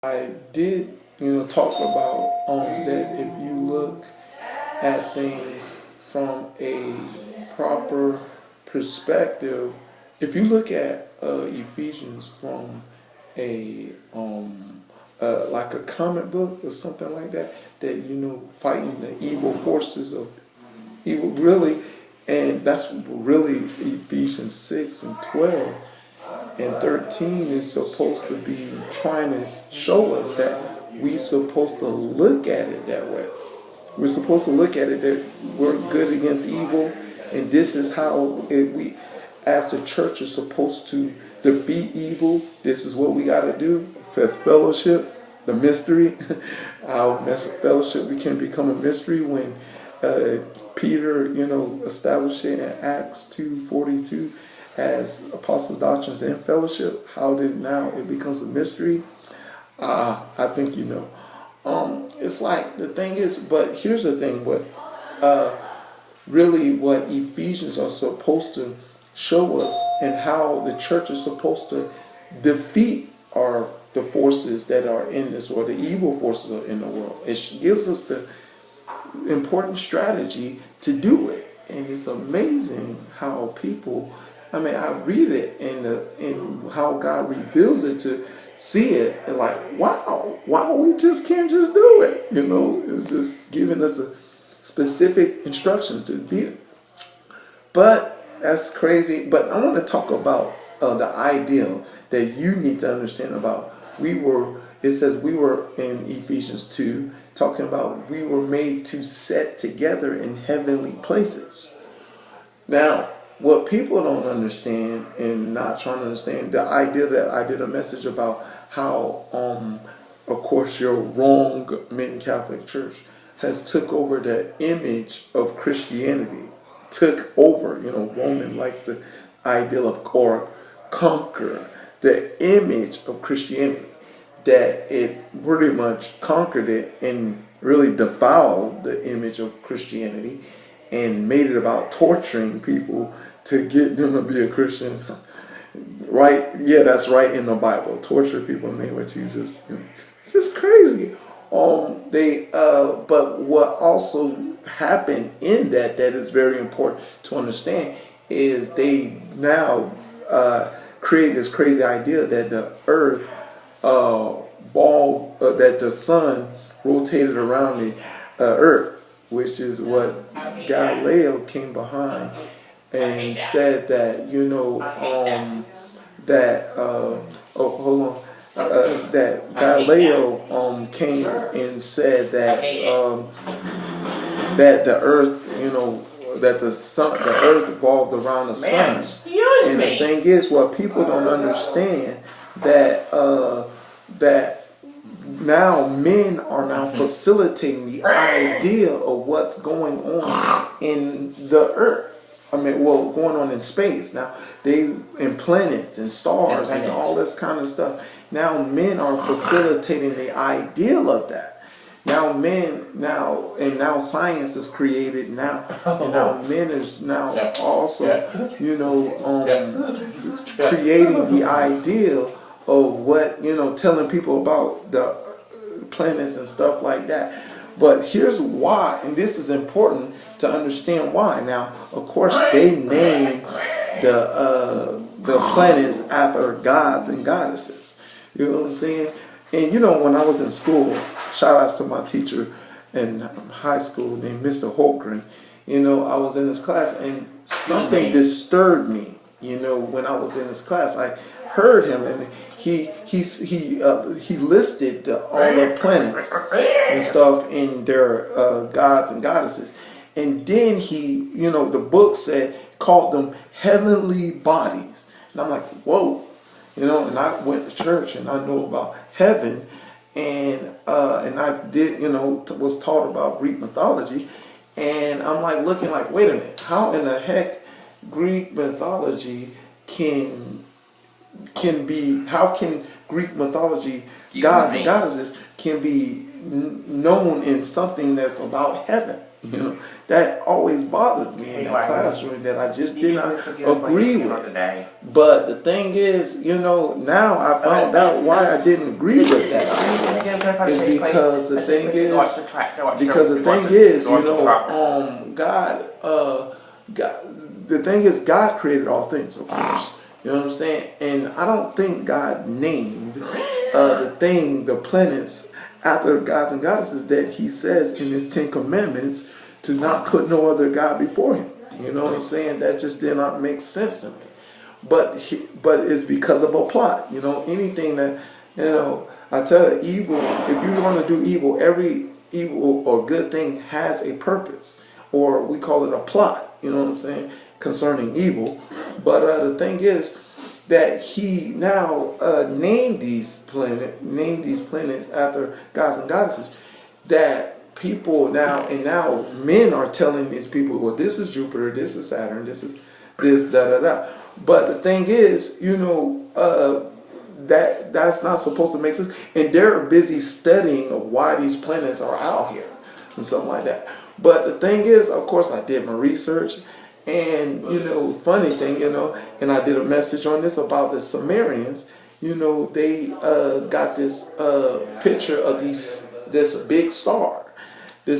I did, talk about that if you look at things from a proper perspective, if you look at Ephesians from a like a comic book or something like that, that fighting the evil forces of evil, really, and that's really Ephesians 6 and 12 and 13 is supposed to be trying to show us that we're supposed to look at it that way. We're supposed to look at it that we're good against evil, and this is how we, as the church, is supposed to defeat evil. This is what we got to do. It says fellowship, the mystery. How fellowship we can become a mystery when Peter, established it in Acts 2:42 as apostles' doctrines and fellowship. How did now it becomes a mystery? I think it's like the thing is, but here's the thing: really what Ephesians are supposed to show us, and how the church is supposed to defeat the forces that are in this world, the evil forces are in the world. It gives us the important strategy to do it, and it's amazing how people. I mean, I read it in how God reveals it to see it, and like, wow, we just can't just do it. It's just giving us a specific instructions to beat it. But that's crazy. But I want to talk about the ideal that you need to understand about. It says we were in Ephesians 2 talking about we were made to set together in heavenly places. Now, what people don't understand and not trying to understand, the idea that I did a message about how, of course, your wrong Mitten Catholic Church has took over the image of Christianity. Took over, Roman likes the idea of, or conquer the image of Christianity. That it pretty much conquered it and really defiled the image of Christianity and made it about torturing people to get them to be a Christian. Right? Yeah, that's right in the Bible. Torture people in the name of Jesus. It's just crazy. But what also happened in that is very important to understand is they now create this crazy idea that the earth that the sun rotated around the earth, which is what Galileo came behind and said that that Galileo came and said that that the earth that the earth revolved around the sun. And the thing is, what people don't understand that that now men are now facilitating the idea of what's going on in the earth. I mean, going on in space. Now, in planets and stars and all this kind of stuff. Now, men are facilitating the ideal of that. Now science is created now, and now men is now also, creating the ideal of what, telling people about the planets and stuff like that. But here's why, and this is important to understand why. Now, of course, they name the planets after gods and goddesses. You know what I'm saying? And when I was in school, shout outs to my teacher in high school named Mr. Holgren. I was in his class and something disturbed me. When I was in his class, I heard him and he listed all the planets and stuff in their gods and goddesses, and then he, the book called them heavenly bodies, and I'm like, whoa. And I went to church and I know about heaven, and I did, was taught about Greek mythology, and I'm like looking like, wait a minute, how in the heck Greek mythology how can Greek mythology, gods and goddesses, can be known in something that's about heaven? That always bothered me in that classroom, that I just did not agree with. But the thing is, now I found out why I didn't agree with that is because the thing is, God created all things, of course. You know what I'm saying? And I don't think God named the planets after gods and goddesses that he says in his 10 commandments to not put no other God before him. You know what I'm saying? That just did not make sense to me. But it's because of a plot. You know, anything that, I tell you, evil, if you want to do evil, every evil or good thing has a purpose. Or we call it a plot, you know what I'm saying, concerning evil. But the thing is that he now named these planets after gods and goddesses, that people now men are telling these people, well, this is Jupiter, this is Saturn, this is this, da da da. But the thing is, that's not supposed to make sense. And they're busy studying why these planets are out here and something like that. But the thing is, of course, I did my research, and funny thing, and I did a message on this about the Sumerians. They got this picture of this big star in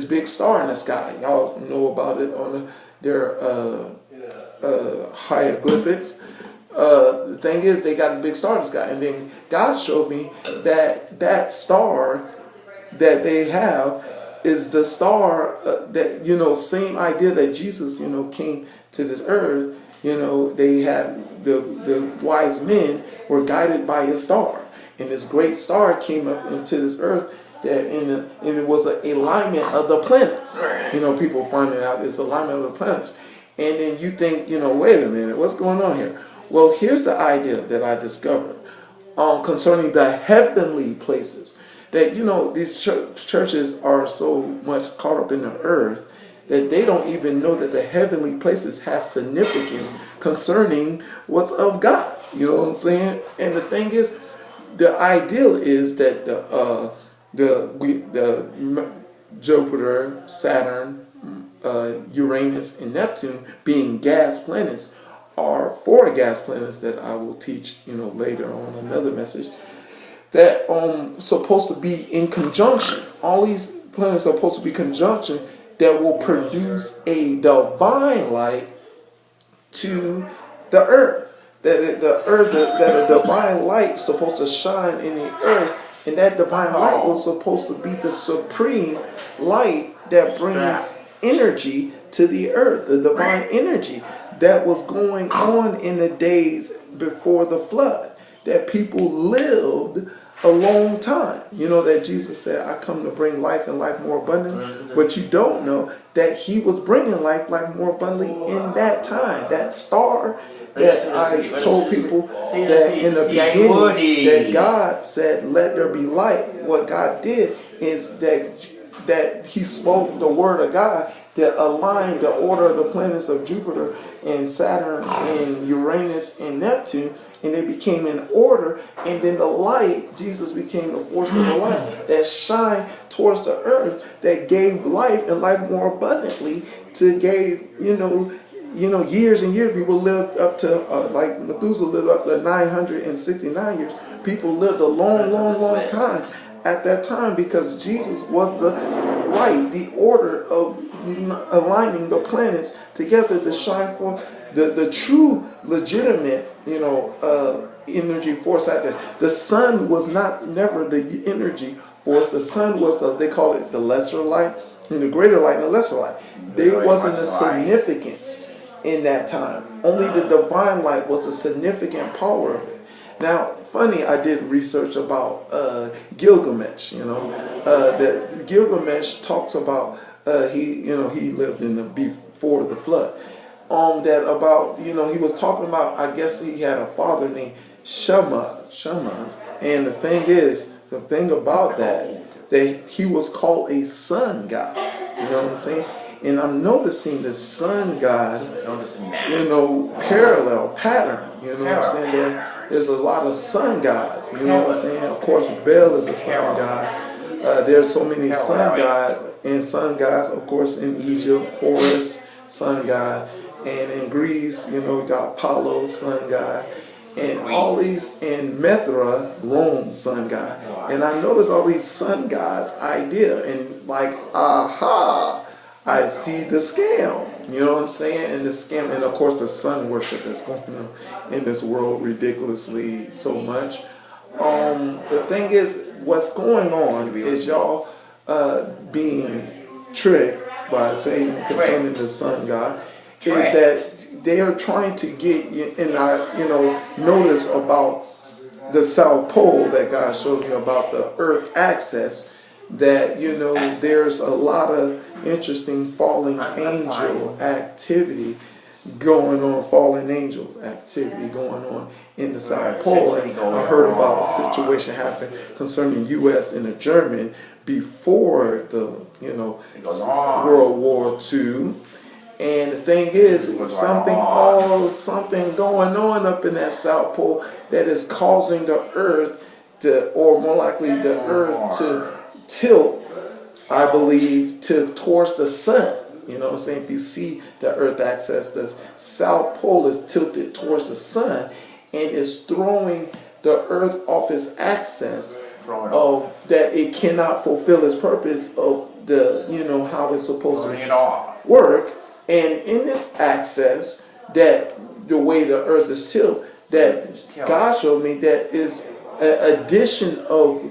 the sky. Y'all know about it on their hieroglyphics. The thing is, they got a big star in the sky, and then God showed me that star that they have is the star that same idea that Jesus came to this earth. They had the wise men were guided by a star, and this great star came up into this earth and it was an alignment of the planets. People finding out it's alignment of the planets, and then you think, wait a minute, what's going on here? Well, here's the idea that I discovered concerning the heavenly places. That, these churches are so much caught up in the earth that they don't even know that the heavenly places has significance concerning what's of God. You know what I'm saying? And the thing is, the ideal is that the Jupiter, Saturn, Uranus, and Neptune, being gas planets, are 4 gas planets that I will teach, later on another message, that supposed to be in conjunction. All these planets are supposed to be conjunction that will produce a divine light to the earth. That a divine light is supposed to shine in the earth, and that divine light was supposed to be the supreme light that brings energy to the earth, the divine energy that was going on in the days before the flood, that people lived a long time. That Jesus said, I come to bring life and life more abundantly. But you don't know that he was bringing life more abundantly in that time. That star that I told people that in the beginning that God said, let there be light. What God did is that he spoke the word of God that aligned the order of the planets of Jupiter and Saturn and Uranus and Neptune, and they became in order, and then the light, Jesus became the force of the light that shined towards the earth, that gave life and life more abundantly, years and years. People lived up to, like Methuselah lived up to 969 years. People lived a long time at that time, because Jesus was the light, the order of aligning the planets together to shine forth the true legitimate energy force out there. The sun was never the energy force. The sun was they call it the lesser light, and the greater light and the lesser light. There wasn't a significance in that time. Only the divine light was the significant power of it. Now, funny, I did research about Gilgamesh. That Gilgamesh talks about he lived before the flood. That about he was talking about, I guess he had a father named Shamash, and the thing about that he was called a sun god. You know what I'm saying? And I'm noticing the sun god, parallel pattern. You know what I'm saying? There's a lot of sun gods. You know what I'm saying? Of course, Bel is a sun god. There's so many sun gods and sun gods. Of course, in Egypt, Horus, sun god. And in Greece, we got Apollo, sun god. and all these in Mithra, Rome, sun god. And I noticed all these sun gods idea, and like, aha, I see the scam. You know what I'm saying? And the scam, and of course the sun worship that's going on in this world ridiculously so much. The thing is, what's going on is y'all being tricked by Satan concerning the sun god, is that they are trying to get, and I, notice about the South Pole that God showed me about the Earth axis, that, there's a lot of interesting fallen angel activity going on, fallen angels activity going on in the South Pole. And I heard about a situation happened concerning U.S. and the German before the, World War II. And the thing is, something going on up in that South Pole that is causing the Earth to, or more likely the Earth to tilt, I believe, towards the sun. You know what I'm saying? If you see the Earth axis, the South Pole is tilted towards the sun and is throwing the Earth off its axis of that it cannot fulfill its purpose of the, how it's supposed to work. And in this axis, that the way the Earth is tilted, that God showed me that is an addition of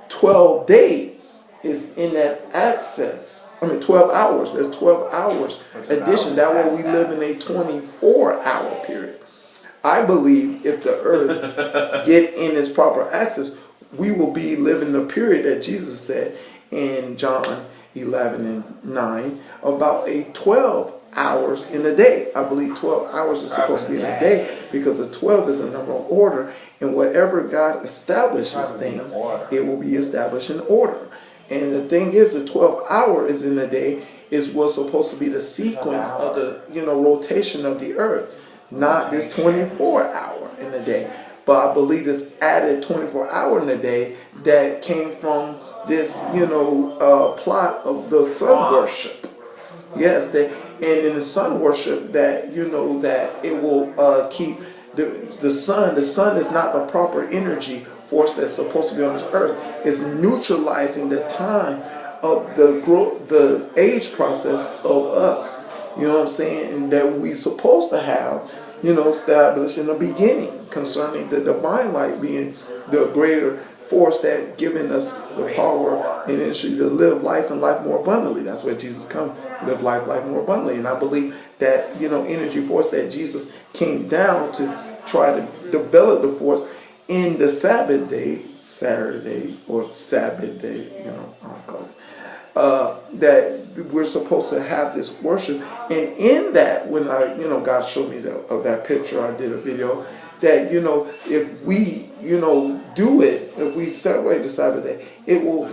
12 days is in that axis. 12 hours. There's 12 hours addition. That way we live in a 24-hour period. I believe if the Earth get in its proper axis, we will be living the period that Jesus said in John 11:9 about a 12 hours in a day. I believe 12 hours is supposed to be in a day because the 12 is a number of order, and whatever God establishes things, it will be established in order. And the thing is, the 12 hour is in a day is what's supposed to be the sequence of the rotation of the Earth, not this 24 hour in a day. But I believe this added 24 hour in a day that came from this plot of the sun worship. Yes, and in the sun worship that that it will keep the sun. The sun is not the proper energy force that's supposed to be on this earth. It's neutralizing the time of the growth, the age process of us. You know what I'm saying? And that we supposed to have, established in the beginning concerning the divine light being the greater force that giving us the power and energy to live life and life more abundantly. That's where Jesus come, live life more abundantly. And I believe that, energy force that Jesus came down to try to develop the force in the Sabbath day, Saturday or Sabbath day, I don't call it, that we're supposed to have this worship. And in that, when God showed me of that picture, I did a video that, if we, do it, if we separate the Sabbath day, it will,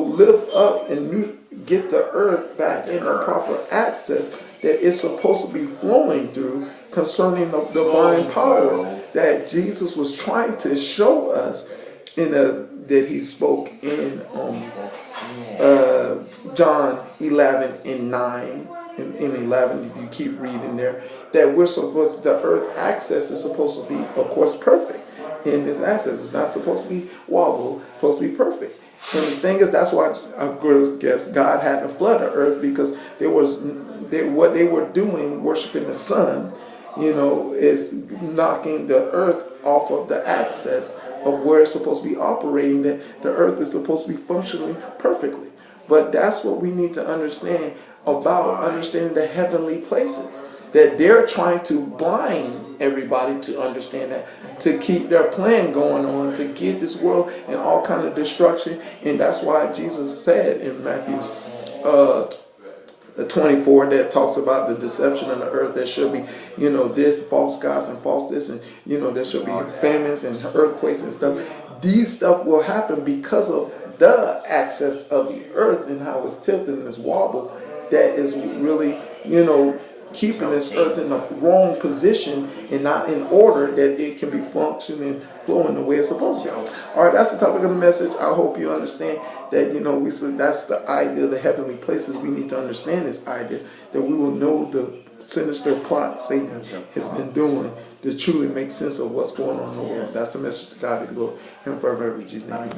lift up and get the earth back in the proper access that it's supposed to be flowing through concerning the divine power that Jesus was trying to show us that he spoke in John 11:9 in 11. If you keep reading there, that we're supposed, the earth access is supposed to be, of course, perfect. In this access, it's not supposed to be wobble, it's supposed to be perfect. And the thing is, that's why I guess God had to flood the earth, because what they were doing, worshiping the sun, is knocking the earth off of the axis of where it's supposed to be operating, that the earth is supposed to be functioning perfectly. But that's what we need to understand about understanding the heavenly places, that they're trying to blind everybody to understand that, to keep their plan going on, to get this world in all kind of destruction. And that's why Jesus said in Matthew's 24 that talks about the deception of the earth. There should be, this false gods and false this, and there should be famines and earthquakes and stuff. These stuff will happen because of the access of the earth and how it's tilted and it's wobble that is really, keeping this earth in the wrong position and not in order that it can be functioning, flowing the way it's supposed to be. All right, that's the topic of the message. I hope you understand that, that's the idea of the heavenly places. We need to understand this idea that we will know the sinister plot Satan has been doing to truly make sense of what's going on in the world. That's the message to God be the glory. And forever, in Jesus' name.